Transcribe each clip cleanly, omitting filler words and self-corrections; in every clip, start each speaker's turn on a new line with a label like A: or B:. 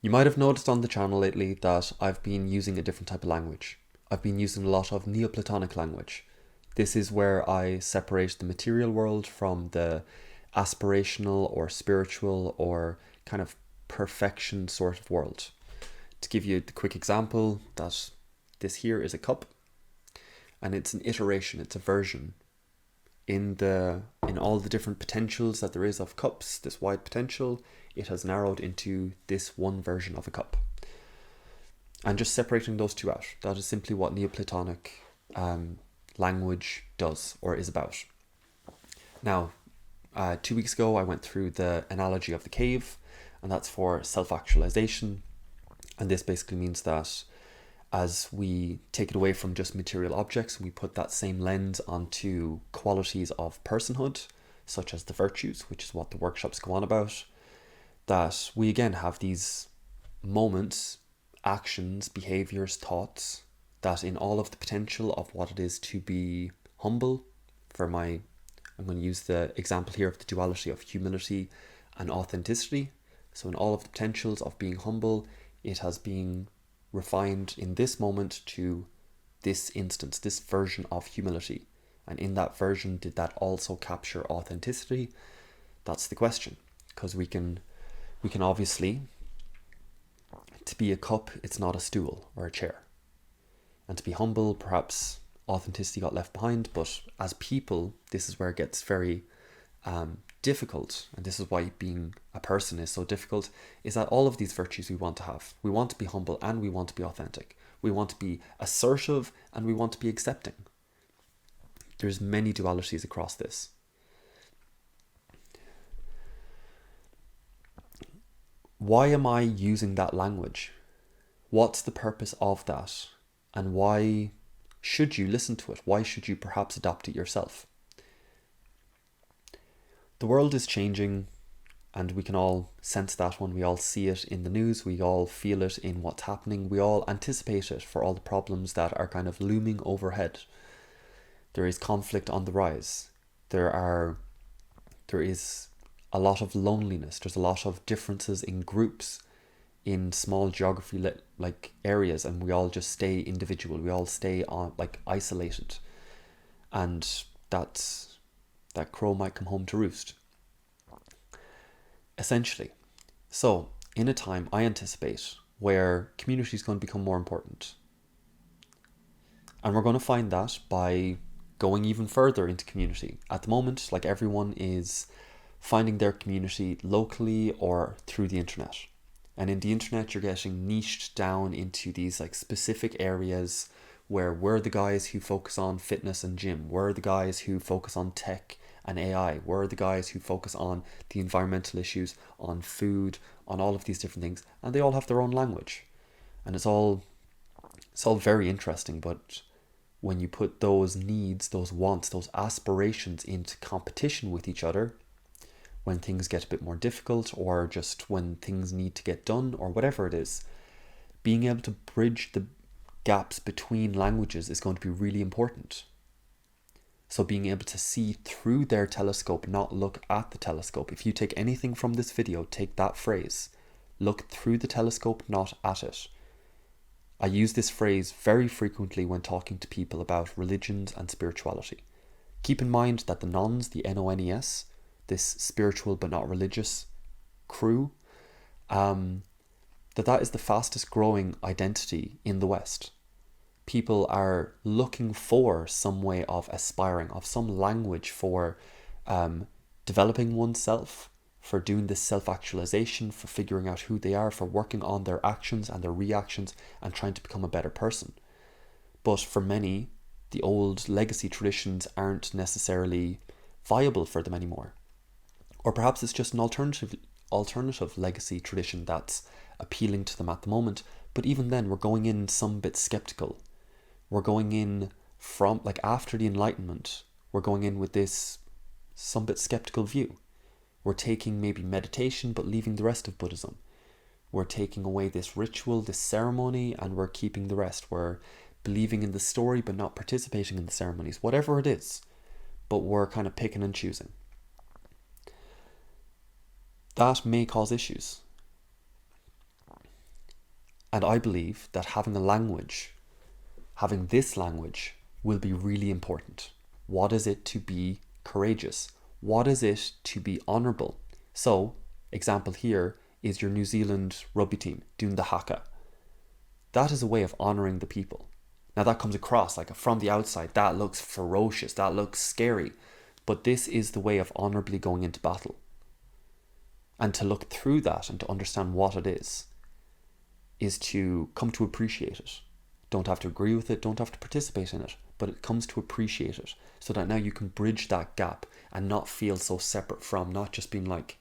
A: You might have noticed on the channel lately that I've been using a different type of language. I've been using a lot of Neoplatonic language. This is where I separate the material world from the aspirational or spiritual or kind of perfection sort of world. To give you the quick example, that this here is a cup and it's an iteration, it's a version in all the different potentials that there is of cups, this wide potential, it has narrowed into this one version of a cup. And just separating those two out, that is simply what Neoplatonic language does or is about. Now, 2 weeks ago, I went through the analogy of the cave, and that's for self-actualization. And this basically means that as we take it away from just material objects and we put that same lens onto qualities of personhood, such as the virtues, which is what the workshops go on about, that we again have these moments, actions, behaviors, thoughts, that in all of the potential of what it is to be humble, I'm going to use the example here of the duality of humility and authenticity. So in all of the potentials of being humble, it has been refined in this moment to this instance, this version of humility. And in that version, did that also capture authenticity? That's the question. Because we can obviously, to be a cup, it's not a stool or a chair. And to be humble, perhaps authenticity got left behind, but as people, this is where it gets very difficult, and this is why being a person is so difficult, is that all of these virtues we want to have. We want to be humble and we want to be authentic. We want to be assertive and we want to be accepting. There's many dualities across this. Why am I using that language? What's the purpose of that? And why should you listen to it? Why should you perhaps adopt it yourself? The world is changing, and we can all sense that when we all see it in the news, we all feel it in what's happening, we all anticipate it for all the problems that are kind of looming overhead. There is conflict on the rise. There is a lot of loneliness. There's a lot of differences in groups, in small geography like areas, and we all just stay individual. We all stay on isolated, and that crow might come home to roost. Essentially, so in a time I anticipate where community is going to become more important, and we're going to find that by going even further into community. At the moment, everyone is finding their community locally or through the internet. And in the internet, you're getting niched down into these specific areas where we're the guys who focus on fitness and gym. We're the guys who focus on tech and AI. We're the guys who focus on the environmental issues, on food, on all of these different things. And they all have their own language. And it's all very interesting, but when you put those needs, those wants, those aspirations into competition with each other, when things get a bit more difficult, or just when things need to get done, or whatever it is, being able to bridge the gaps between languages is going to be really important. So being able to see through their telescope, not look at the telescope. If you take anything from this video, take that phrase. Look through the telescope, not at it. I use this phrase very frequently when talking to people about religions and spirituality. Keep in mind that the Nons, the N-O-N-E-S, this spiritual but not religious crew, that is the fastest growing identity in the West. People are looking for some way of aspiring, of some language for developing oneself, for doing this self-actualization, for figuring out who they are, for working on their actions and their reactions and trying to become a better person. But for many, the old legacy traditions aren't necessarily viable for them anymore. Or perhaps it's just an alternative legacy tradition that's appealing to them at the moment. But even then, we're going in some bit skeptical. We're going in from, after the Enlightenment, we're going in with this some bit skeptical view. We're taking maybe meditation, but leaving the rest of Buddhism. We're taking away this ritual, this ceremony, and we're keeping the rest. We're believing in the story, but not participating in the ceremonies, whatever it is. But we're kind of picking and choosing. That may cause issues. And I believe that having this language will be really important. What is it to be courageous? What is it to be honourable? So, example here is your New Zealand rugby team doing the haka. That is a way of honouring the people. Now that comes across like from the outside, that looks ferocious, that looks scary, but this is the way of honourably going into battle. And to look through that and to understand what it is to come to appreciate it. Don't have to agree with it, don't have to participate in it, but it comes to appreciate it so that now you can bridge that gap and not feel so separate from, not just being like,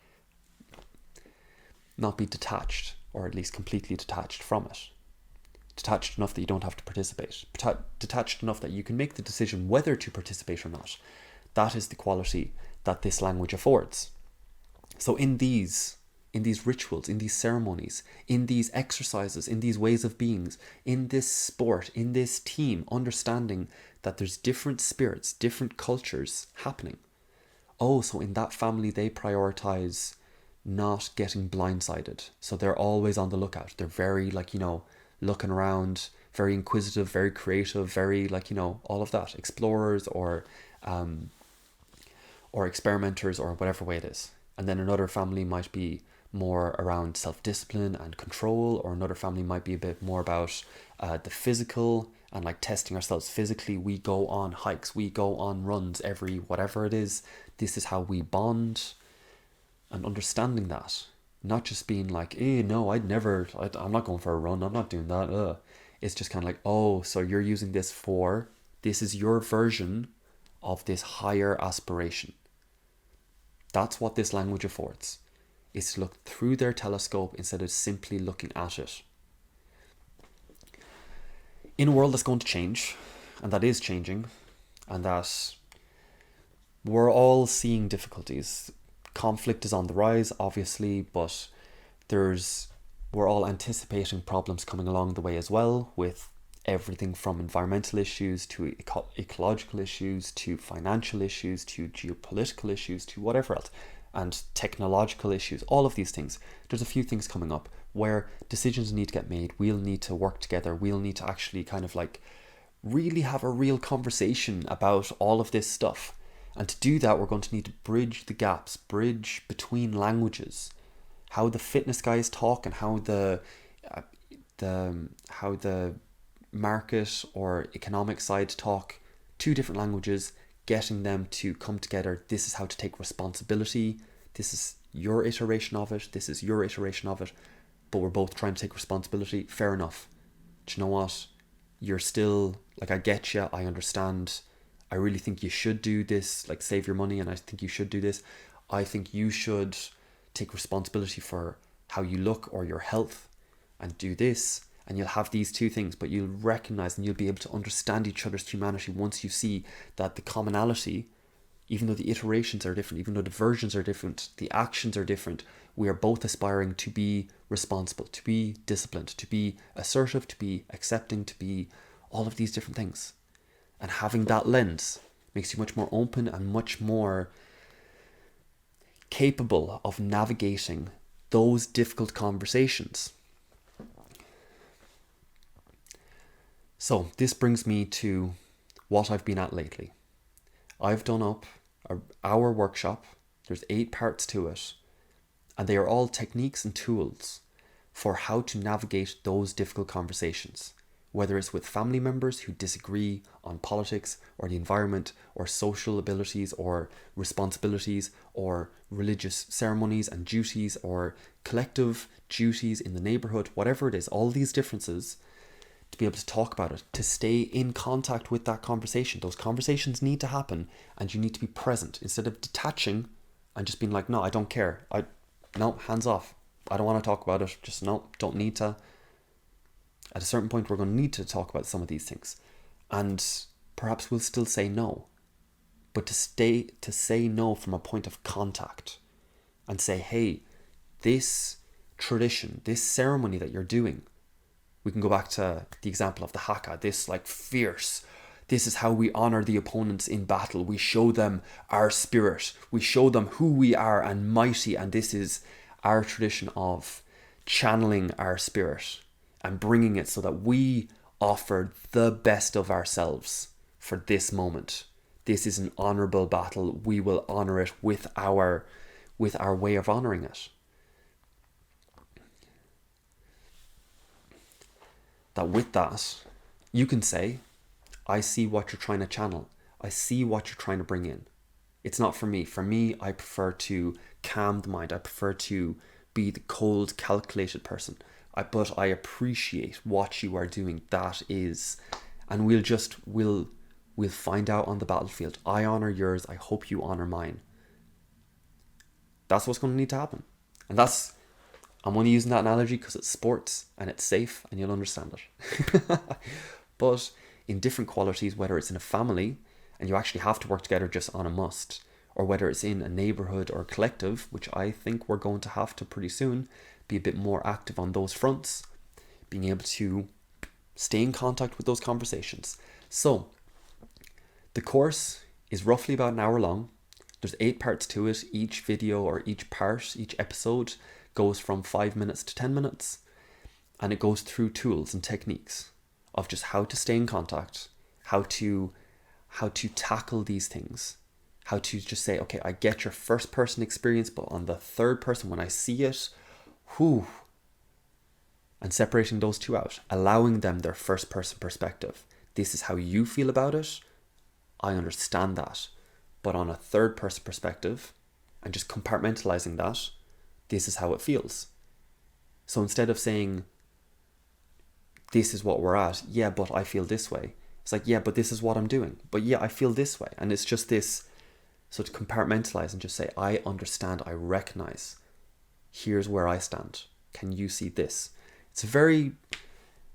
A: not be detached, or at least completely detached from it. Detached enough that you don't have to participate. Detached enough that you can make the decision whether to participate or not. That is the quality that this language affords. So in these rituals, in these ceremonies, in these exercises, in these ways of beings, in this sport, in this team, understanding that there's different spirits, different cultures happening. Oh, so in that family they prioritize not getting blindsided. So they're always on the lookout. They're very looking around, very inquisitive, very creative, very all of that. Explorers or experimenters or whatever way it is. And then another family might be more around self-discipline and control, or another family might be a bit more about the physical and like testing ourselves physically. We go on hikes, we go on runs every whatever it is. This is how we bond. And understanding that, not just being like, no, I'm not going for a run, I'm not doing that. It's just kind of like, oh, so you're using this is your version of this higher aspiration. That's what this language affords, is to look through their telescope instead of simply looking at it. In a world that's going to change, and that is changing, and that we're all seeing difficulties. Conflict is on the rise, obviously, but we're all anticipating problems coming along the way as well, with everything from environmental issues to ecological issues to financial issues to geopolitical issues to whatever else, and technological issues, all of these things. There's a few things coming up where decisions need to get made. We'll need to work together. We'll need to actually kind of like really have a real conversation about all of this stuff. And to do that, we're going to need to bridge the gaps, bridge between languages. How the fitness guys talk and how the market or economic side talk, two different languages, getting them to come together. This is how to take responsibility. This is your iteration of it. This is your iteration of it. But we're both trying to take responsibility. Fair enough. Do you know what? You're still, like, I get you. I understand. I really think you should do this, like save your money, and I think you should do this. I think you should take responsibility for how you look or your health and do this, and you'll have these two things, but you'll recognize and you'll be able to understand each other's humanity once you see that the commonality, even though the iterations are different, even though the versions are different, the actions are different, we are both aspiring to be responsible, to be disciplined, to be assertive, to be accepting, to be all of these different things. And having that lens makes you much more open and much more capable of navigating those difficult conversations. So this brings me to what I've been at lately. I've done up our workshop. There's 8 parts to it, and they are all techniques and tools for how to navigate those difficult conversations. Whether it's with family members who disagree on politics or the environment or social abilities or responsibilities or religious ceremonies and duties or collective duties in the neighborhood, whatever it is, all these differences, to be able to talk about it, to stay in contact with that conversation. Those conversations need to happen and you need to be present instead of detaching and just being like, no, I don't care. No, hands off. I don't want to talk about it. Just no, don't need to. At a certain point, we're going to need to talk about some of these things. And perhaps we'll still say no. But to say no from a point of contact and say, hey, this tradition, this ceremony that you're doing, we can go back to the example of the haka, this like fierce, this is how we honor the opponents in battle. We show them our spirit. We show them who we are and mighty. And this is our tradition of channeling our spirit and bringing it so that we offer the best of ourselves for this moment. This is an honorable battle. We will honor it with our way of honoring it. That with that, you can say, I see what you're trying to channel. I see what you're trying to bring in. It's not for me. For me, I prefer to calm the mind. I prefer to be the cold, calculated person. But I appreciate what you are doing. That is, and we'll find out on the battlefield. I honor yours. I hope you honor mine. That's what's going to need to happen. And I'm only using that analogy because it's sports and it's safe and you'll understand it. But in different qualities, whether it's in a family and you actually have to work together just on a must, or whether it's in a neighborhood or collective, which I think we're going to have to pretty soon be a bit more active on those fronts, being able to stay in contact with those conversations. So the course is roughly about an hour long. There's 8 parts to it. Each video or each episode goes from 5 minutes to 10 minutes. And it goes through tools and techniques of just how to stay in contact, how to tackle these things, how to just say, okay, I get your first person experience, but on the third person, when I see it, and separating those two out, allowing them their first person perspective. This is how you feel about it. I understand that. But on a third person perspective, and just compartmentalizing that, this is how it feels. So instead of saying, this is what we're at, yeah, but I feel this way. It's like, yeah, but this is what I'm doing. But yeah, I feel this way. And it's just this, so to compartmentalize and just say, I understand, I recognize, here's where I stand. Can you see this? It's a very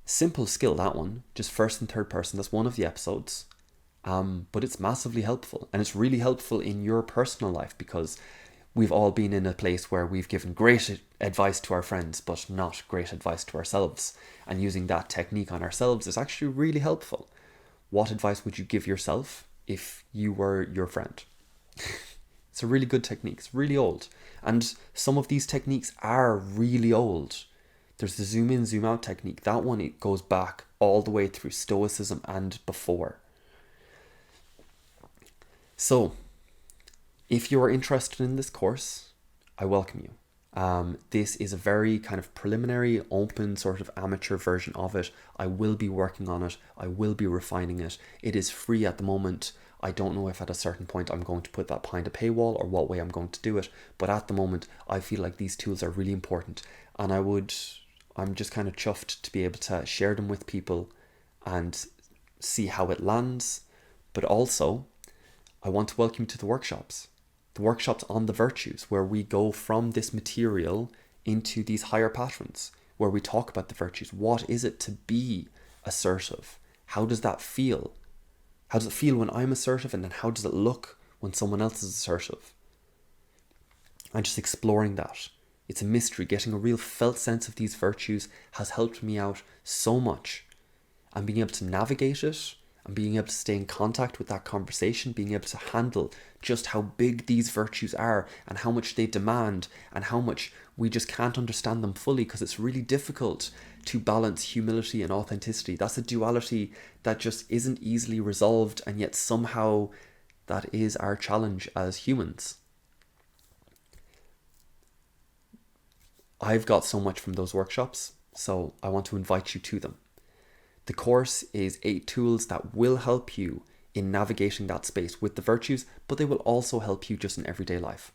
A: simple skill, that one, just first and third person. That's one of the episodes. But it's massively helpful, and it's really helpful in your personal life, because we've all been in a place where we've given great advice to our friends, but not great advice to ourselves. And using that technique on ourselves is actually really helpful. What advice would you give yourself if you were your friend? It's a really good technique. It's really old. And some of these techniques are really old. There's the zoom in, zoom out technique. That one, it goes back all the way through Stoicism and before. So, if you are interested in this course, I welcome you. This is a very kind of preliminary, open, sort of amateur version of it. I will be working on it. I will be refining it. It is free at the moment. I don't know if at a certain point I'm going to put that behind a paywall or what way I'm going to do it. But at the moment, I feel like these tools are really important. And I'm just kind of chuffed to be able to share them with people and see how it lands. But also, I want to welcome you to the workshops on the virtues, where we go from this material into these higher patterns, where we talk about the virtues. What is it to be assertive? How does that feel? How does it feel when I'm assertive? And then how does it look when someone else is assertive? And just exploring that. It's a mystery. Getting a real felt sense of these virtues has helped me out so much. And being able to navigate it, and being able to stay in contact with that conversation, being able to handle just how big these virtues are and how much they demand and how much we just can't understand them fully, because it's really difficult to balance humility and authenticity. That's a duality that just isn't easily resolved, and yet somehow that is our challenge as humans. I've got so much from those workshops, so I want to invite you to them. The course is 8 tools that will help you in navigating that space with the virtues, but they will also help you just in everyday life.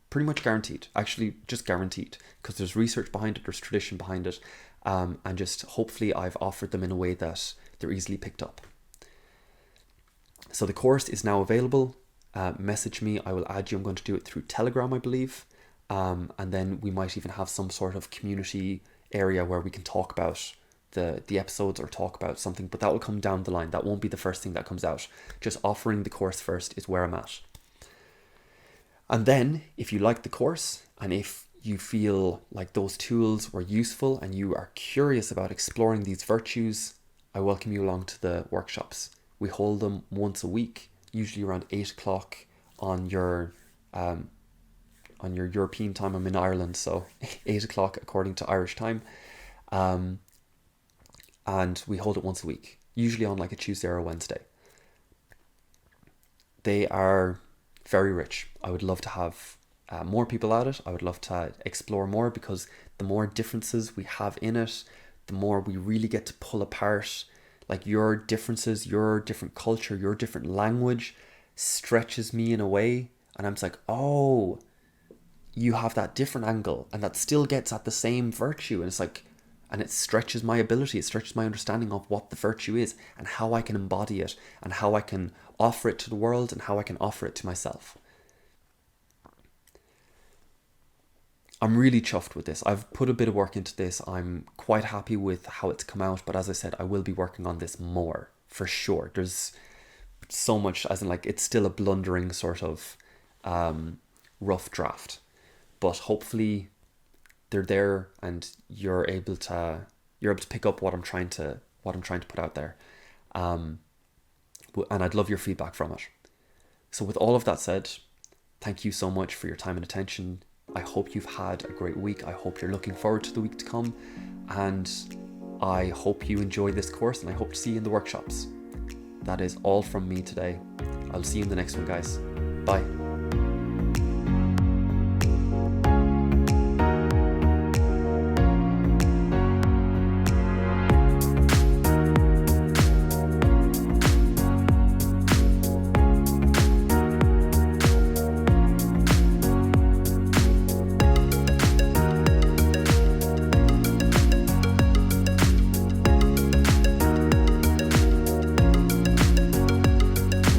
A: Pretty much guaranteed. Actually, just guaranteed, because there's research behind it, there's tradition behind it, and just hopefully I've offered them in a way that they're easily picked up. So the course is now available. Message me, I will add you. I'm going to do it through Telegram, I believe. And then we might even have some sort of community area where we can talk about the episodes or talk about something, but that will come down the line. That won't be the first thing that comes out. Just offering the course first is where I'm at. And then if you like the course, and if you feel like those tools were useful and you are curious about exploring these virtues, I welcome you along to the workshops. We hold them once a week, usually around 8 o'clock on your European time. I'm in Ireland, so 8 o'clock according to Irish time. and we hold it once a week, usually on like a Tuesday or a Wednesday. They are very rich. I would love to have more people at it. I would love to explore more, because the more differences we have in it, the more we really get to pull apart like your differences, your different culture, your different language stretches me in a way, and I'm just like, oh, you have that different angle, and that still gets at the same virtue, and it's like, and it stretches my ability, it stretches my understanding of what the virtue is and how I can embody it and how I can offer it to the world and how I can offer it to myself. I'm really chuffed with this. I've put a bit of work into this. I'm quite happy with how it's come out, but as I said, I will be working on this more for sure. There's so much, as in like, it's still a blundering sort of rough draft, but hopefully they're there and you're able to pick up what I'm trying to put out there, and I'd love your feedback from it. So with all of that said, thank you so much for your time and attention. I hope you've had a great week. I hope you're looking forward to the week to come, and I hope you enjoy this course, and I hope to see you in the workshops. That is all from me today. I'll see you in the next one, guys. Bye.